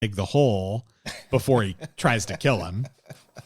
dig the hole before he tries to kill him.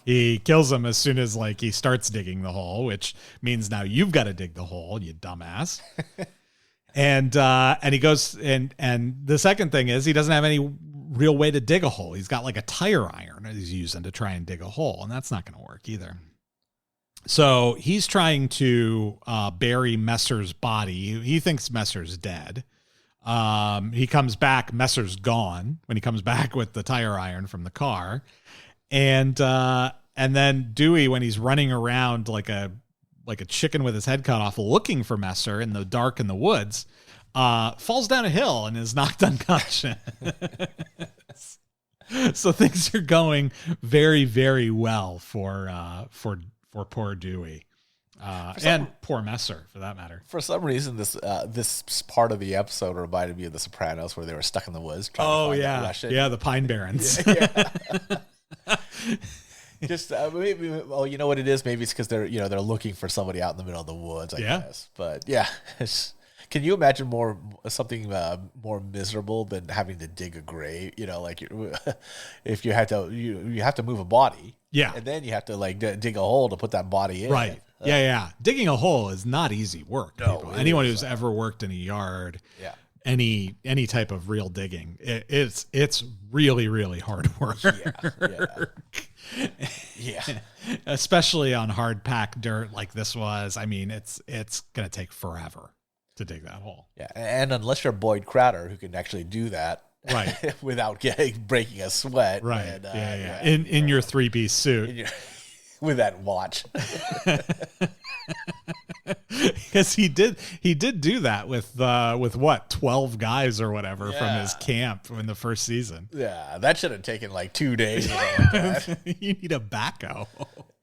He kills him as soon as like he starts digging the hole, which means now you've got to dig the hole, you dumbass. And he goes and the second thing is he doesn't have any real way to dig a hole. He's got like a tire iron that he's using to try and dig a hole, and that's not going to work either. So he's trying to bury Messer's body. He thinks Messer's dead. He comes back, Messer's gone when he comes back with the tire iron from the car. And then Dewey, when he's running around like a chicken with his head cut off, looking for Messer in the dark in the woods, falls down a hill and is knocked unconscious. So things are going very, very well for poor Dewey. And poor Messer, for that matter. For some reason, this part of the episode reminded me of The Sopranos, where they were stuck in the woods trying to find that Russian. Yeah, the Pine Barrens. Just maybe. Well, you know what it is? Maybe it's because they're looking for somebody out in the middle of the woods. I guess. But yeah, can you imagine something more miserable than having to dig a grave? Like if you have to move a body. Yeah, and then you have to like dig a hole to put that body in. Right. Yeah. Digging a hole is not easy work. No, people. Anyone who's ever worked in a yard, any type of real digging, it's really, really hard work. Yeah. Especially on hard packed dirt like this was. I mean, it's gonna take forever to dig that hole. Yeah, and unless you're Boyd Crowder, who can actually do that. Right. Without breaking a sweat. Right. And, in your 3-piece suit. With that watch. Because he did do that with what, 12 guys or whatever from his camp in the first season. Yeah, that should have taken like 2 days. Like that. You need a backhoe.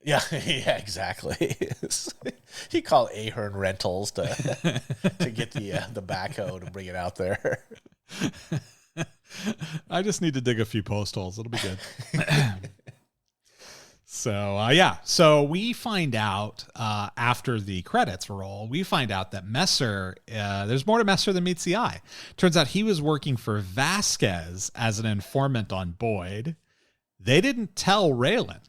Yeah, exactly. He called Ahern Rentals to get the backhoe to bring it out there. I just need to dig a few post holes. It'll be good. So we find out after the credits roll, we find out that Messer, there's more to Messer than meets the eye. Turns out he was working for Vasquez as an informant on Boyd. They didn't tell Raylan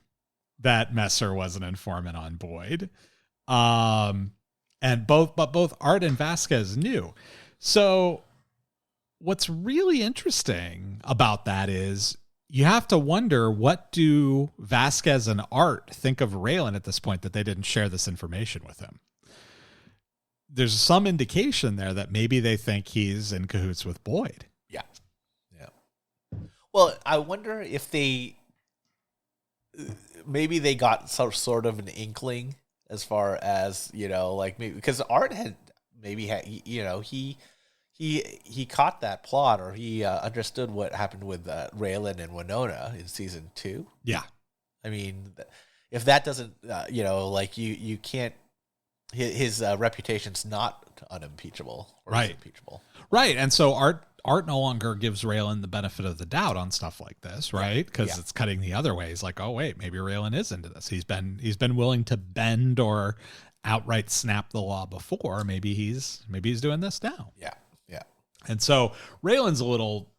that Messer was an informant on Boyd. But both Art and Vasquez knew. So what's really interesting about that is you have to wonder, what do Vasquez and Art think of Raylan at this point that they didn't share this information with him? There's some indication there that maybe they think he's in cahoots with Boyd. Yeah. Well, I wonder if maybe they got some sort of an inkling as far as, like maybe because Art had he caught that plot, or he understood what happened with Raylan and Winona in season 2. Yeah. I mean, if that doesn't, like you can't, his reputation's not unimpeachable. Right. Unimpeachable. Right. And so Art no longer gives Raylan the benefit of the doubt on stuff like this, right? Because it's cutting the other way. He's like, oh wait, maybe Raylan is into this. He's been willing to bend or outright snap the law before. Maybe he's doing this now. Yeah. And so Raylan's a little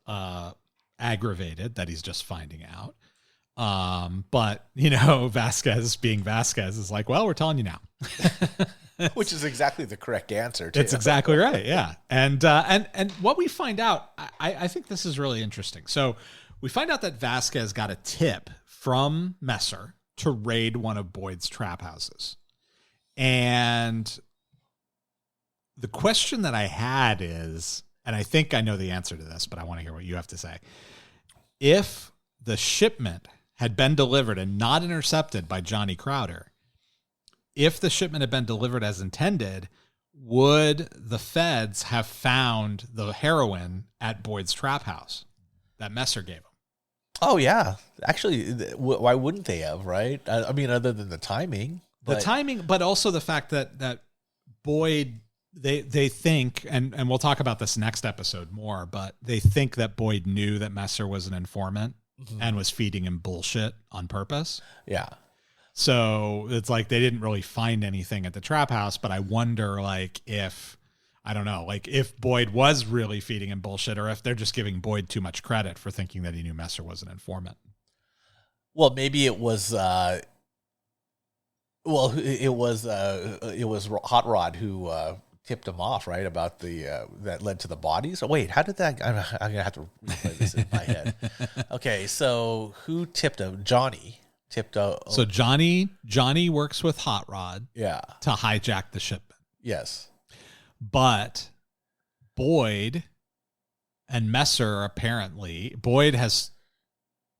aggravated that he's just finding out. But Vasquez being Vasquez is like, well, we're telling you now. Which is exactly the correct answer, too. It's exactly right, yeah. And what we find out, I think this is really interesting. So we find out that Vasquez got a tip from Messer to raid one of Boyd's trap houses. And the question that I had is, and I think I know the answer to this, but I want to hear what you have to say. If the shipment had been delivered and not intercepted by Johnny Crowder, if the shipment had been delivered as intended, would the feds have found the heroin at Boyd's trap house that Messer gave him? Oh, yeah. Actually, why wouldn't they have, right? I mean, other than the timing. The timing, but also the fact that Boyd... They think, and we'll talk about this next episode more, but they think that Boyd knew that Messer was an informant and was feeding him bullshit on purpose. Yeah. So it's like they didn't really find anything at the trap house, but I wonder, like, if I don't know, like if Boyd was really feeding him bullshit, or if they're just giving Boyd too much credit for thinking that he knew Messer was an informant. Well, maybe it was. It was Hot Rod who tipped him off, right, about the that led to the bodies. Oh wait, how did that? I'm gonna have to replay this in my head. Okay, so who tipped him? Johnny tipped. So Johnny works with Hot Rod. Yeah. To hijack the shipment. Yes. But Boyd and Messer, apparently, Boyd has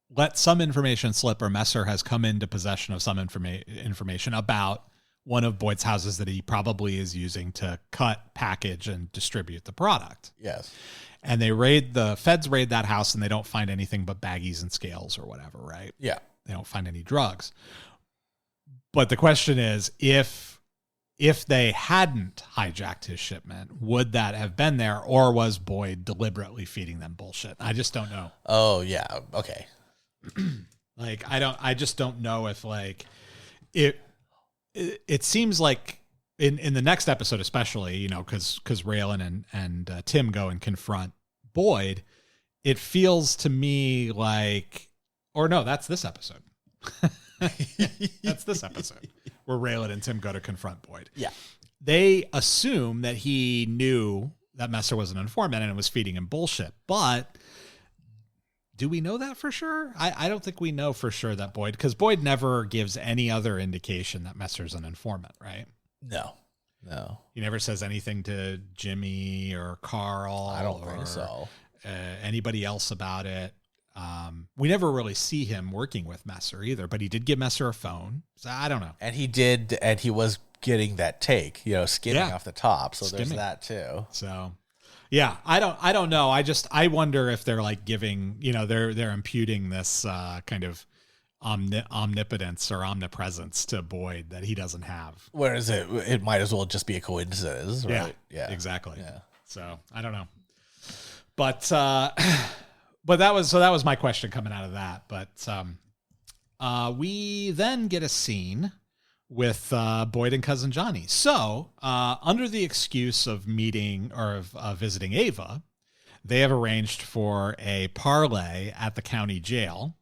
let some information slip, or Messer has come into possession of some information about one of Boyd's houses that he probably is using to cut, package, and distribute the product. Yes. And the feds raid that house, and they don't find anything but baggies and scales or whatever, right? Yeah. They don't find any drugs. But the question is, if they hadn't hijacked his shipment, would that have been there, or was Boyd deliberately feeding them bullshit? I just don't know. Oh yeah. Okay. Like, I just don't know if like it seems like in the next episode, especially, you know, cause Raylan and Tim go and confront Boyd. It feels to me like, or no, that's this episode. That's this episode where Raylan and Tim go to confront Boyd. Yeah. They assume that he knew that Messer was an informant and was feeding him bullshit. But do we know that for sure? I don't think we know for sure that Boyd, because Boyd never gives any other indication that Messer's an informant, right? No. He never says anything to Jimmy or Carl. I don't think so. Anybody else about it. We never really see him working with Messer either, but he did give Messer a phone. So I don't know. And he was getting that take, you know, skimming off the top. So there's that too. So yeah, I don't know. I wonder if they're like giving, you know, they're imputing this kind of omnipotence or omnipresence to Boyd that he doesn't have. Whereas it might as well just be a coincidence, right? Yeah, exactly. Yeah. So I don't know. But that was my question coming out of that. But we then get a scene with Boyd and cousin Johnny. So under the excuse of meeting or of visiting Ava, they have arranged for a parlay at the county jail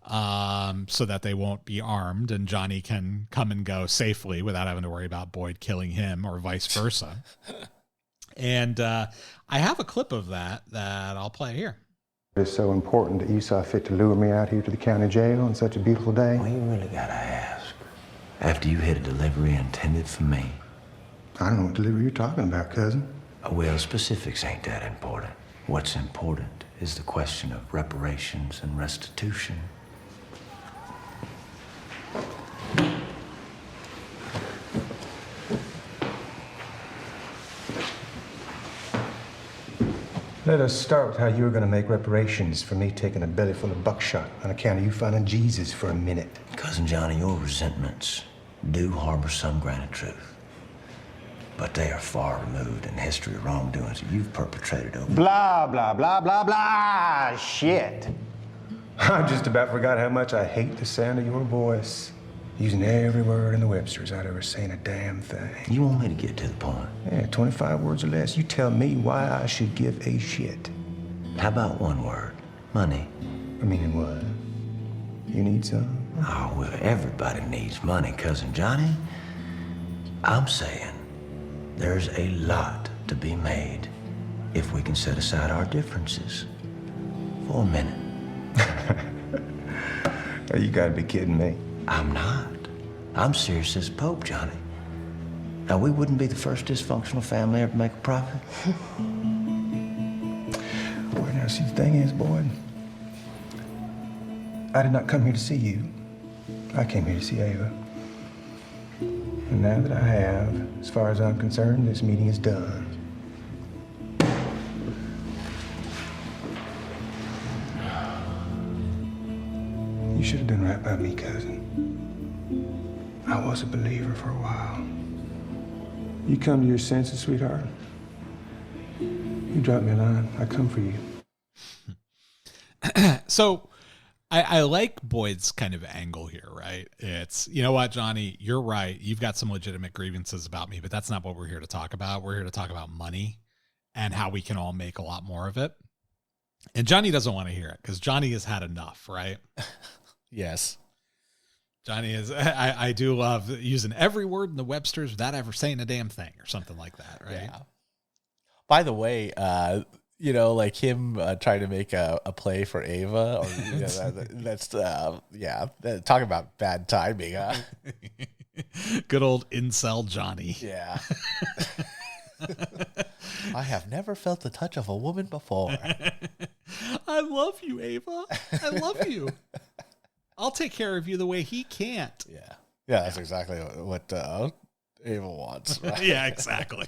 so that they won't be armed and Johnny can come and go safely without having to worry about Boyd killing him or vice versa. And I have a clip of that I'll play here. It's so important that you saw fit to lure me out here to the county jail on such a beautiful day. Well, you really gotta ask. After you hit a delivery intended for me. I don't know what delivery you're talking about, cousin. Well, specifics ain't that important. What's important is the question of reparations and restitution. Let us start with how you were going to make reparations for me taking a belly full of buckshot on account of you finding Jesus for a minute. Cousin Johnny, your resentments do harbor some grain of truth. But they are far removed in the history of wrongdoings that you've perpetrated over. Blah, blah, blah, blah, blah, shit. I just about forgot how much I hate the sound of your voice. Using every word in the Webster's without ever saying a damn thing. You want me to get to the point? Yeah, 25 words or less. You tell me why I should give a shit. How about one word? Money. I mean, what? You need some? Oh, well, everybody needs money, Cousin Johnny. I'm saying there's a lot to be made if we can set aside our differences for a minute. Oh, you gotta be kidding me. I'm not. I'm serious as Pope, Johnny. Now, we wouldn't be the first dysfunctional family ever to make a profit. Well, now, see, the thing is, Boyd, I did not come here to see you. I came here to see Ava. And now that I have, as far as I'm concerned, this meeting is done. You should have done right by me, cousin. I was a believer for a while. You come to your senses, sweetheart. You drop me a line, I come for you. So I like Boyd's kind of angle here, right? It's, you know what, Johnny, you're right. You've got some legitimate grievances about me, but that's not what we're here to talk about. We're here to talk about money and how we can all make a lot more of it. And Johnny doesn't want to hear it because Johnny has had enough, right? Yes. Johnny is, I do love using every word in the Webster's without ever saying a damn thing or something like that, right? Yeah. By the way, like him trying to make a play for Ava, or that's talk about bad timing, huh? Good old incel Johnny. Yeah. I have never felt the touch of a woman before. I love you, Ava. I love you. I'll take care of you the way he can't. Yeah. Yeah, that's exactly what Ava wants. Right? Yeah, exactly.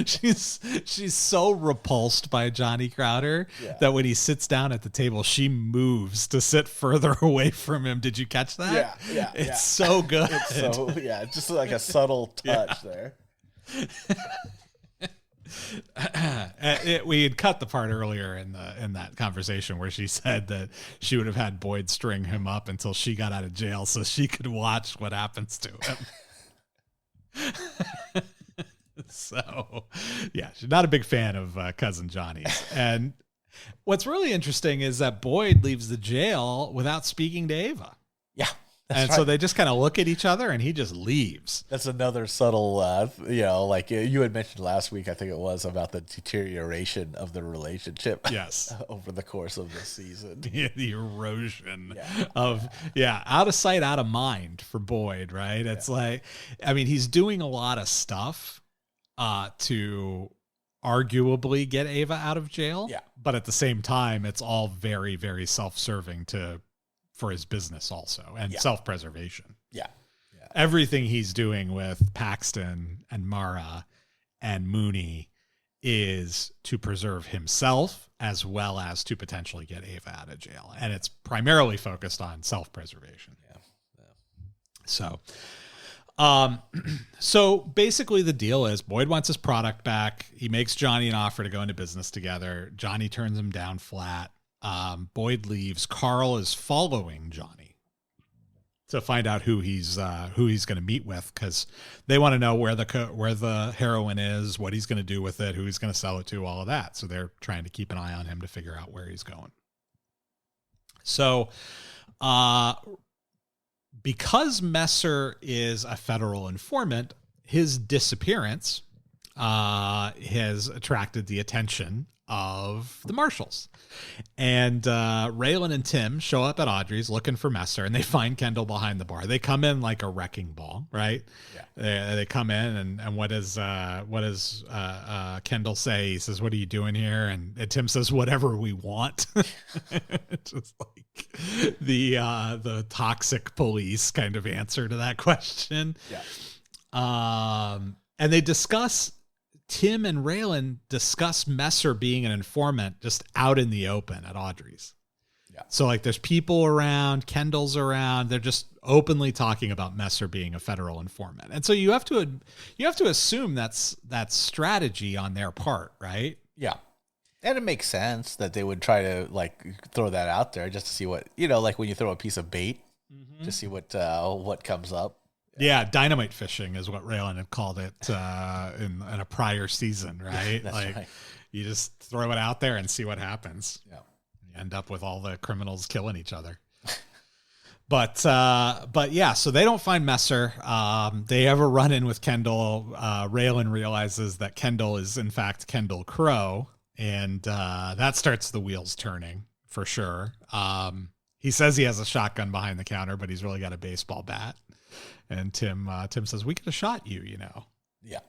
She's so repulsed by Johnny Crowder that when he sits down at the table, she moves to sit further away from him. Did you catch that? Yeah. It's so good. It's so, just like a subtle touch there. We had cut the part earlier in that conversation where she said that she would have had Boyd string him up until she got out of jail so she could watch what happens to him. So, yeah, she's not a big fan of Cousin Johnny's. And what's really interesting is that Boyd leaves the jail without speaking to Ava. Yeah. So they just kind of look at each other and he just leaves. That's another subtle, like you had mentioned last week, I think it was, about the deterioration of the relationship. Yes. Over the course of the season. Yeah, the erosion of out of sight, out of mind for Boyd, right? It's like, I mean, he's doing a lot of stuff to arguably get Ava out of jail. Yeah. But at the same time, it's all very, very self-serving for his business also, and self-preservation. Yeah. Everything he's doing with Paxton and Mara and Mooney is to preserve himself as well as to potentially get Ava out of jail. And it's primarily focused on self-preservation. Yeah. So basically the deal is Boyd wants his product back. He makes Johnny an offer to go into business together. Johnny turns him down flat. Boyd leaves. Carl is following Johnny to find out who he's going to meet with, because they want to know where the heroin is, what he's going to do with it, who he's going to sell it to, all of that. So they're trying to keep an eye on him to figure out where he's going. So, because Messer is a federal informant, his disappearance has attracted the attention of the marshals. And Raylan and Tim show up at Audrey's looking for Messer, and they find Kendall behind the bar. They come in like a wrecking ball, right? Yeah. They come in, and what does Kendall say? He says, "What are you doing here?" And Tim says, "Whatever we want." It's just like the toxic police kind of answer to that question. Yeah. And they discuss. Tim and Raylan discuss Messer being an informant just out in the open at Audrey's. Yeah. So like there's people around, Kendall's around. They're just openly talking about Messer being a federal informant. And so you have to assume that's strategy on their part, right? Yeah. And it makes sense that they would try to like throw that out there just to see what, like when you throw a piece of bait to see what comes up. Yeah, dynamite fishing is what Raylan had called it in a prior season, right? That's like right. You just throw it out there and see what happens. Yeah. You end up with all the criminals killing each other. But yeah, so they don't find Messer. They have a run-in with Kendall. Raylan realizes that Kendall is in fact Kendall Crowe, and that starts the wheels turning for sure. He says he has a shotgun behind the counter, but he's really got a baseball bat. And Tim says, "We could have shot you, Yeah.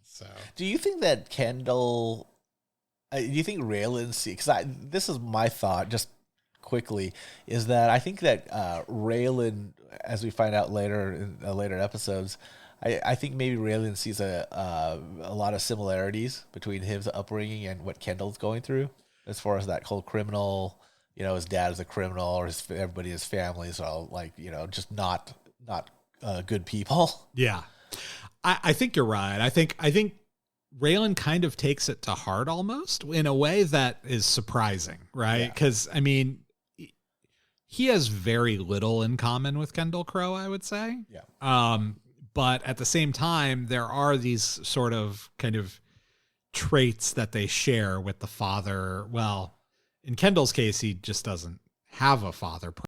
So, do you think that Kendall? Do you think Raylan? Because this is my thought, just quickly, is that I think that Raylan, as we find out later in later episodes, I think maybe Raylan sees a lot of similarities between his upbringing and what Kendall's going through, as far as that whole criminal. His dad is a criminal, or everybody in his family is all like, just not good people. Yeah, I think you're right. I think Raylan kind of takes it to heart almost in a way that is surprising, right? Because I mean, he has very little in common with Kendall Crowe, I would say. Yeah. But at the same time, there are these sort of kind of traits that they share with the father. Well, in Kendall's case, he just doesn't have a father per